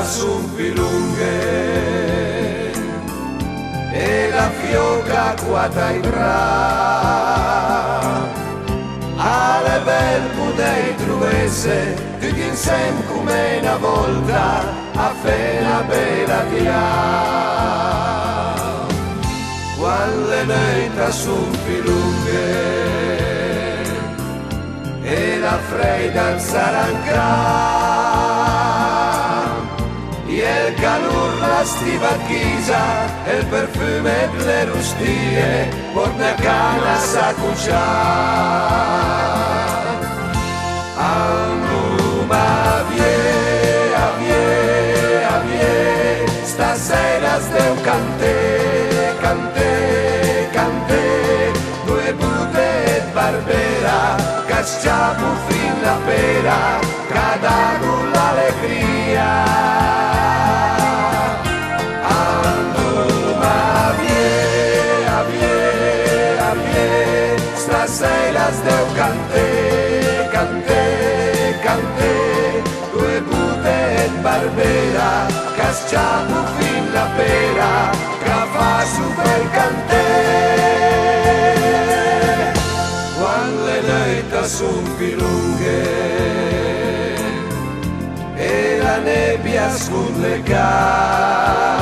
son più lunghe e la fioca quata in bra alle bel pudei truvese tutti insieme come una volta a fe una bella via quando le notti son più lunghe e la fredda saranca e il calor la stiva chisa e il perfume delle rustie porta a cana sa cuccia ma vie stasera steu cante due bute e barbera casciapo fin la pera cada con l'allegria stasera steu cante due bute e barbera casciapo fin la pera che fa super cante quando le notti son più lunghe e la nebbia sulle car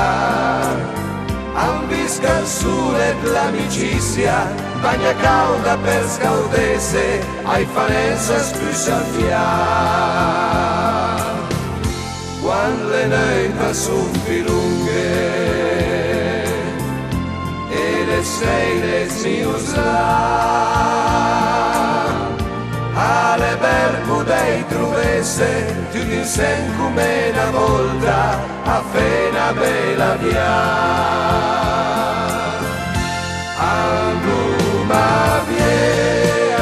ambisca il sole dell'amicizia bagna calda per scaudese ai farenza spuscia fiar quando le notti son più lunghe e le sere si usla alle berco dei truvese tutti insieme come una volta a fe una bella via ma vie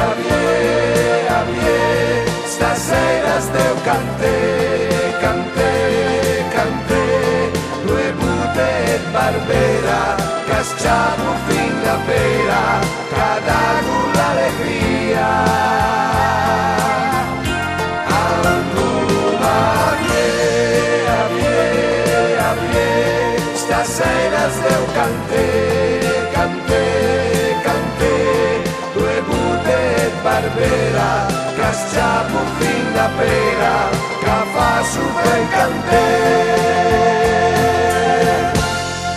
stasera steu cante due bute e barbera casciamo fin la pera cada con l'allegria vie stasera steu cante due bute e barbera casciapo fin la pera che fa super cante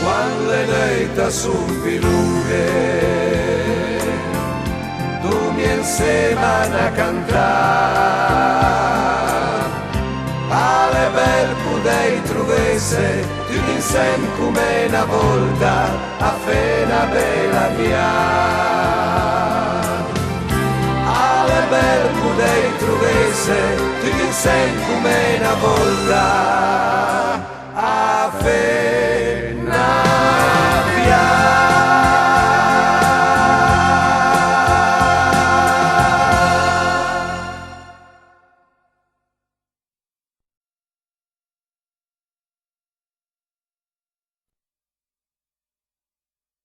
quando le notti son più lunghe tu mi insieme a cantare alle bel pudei truvese tutti insieme come una volta a fe una bella via bel pudei truvese tutti insieme come una volta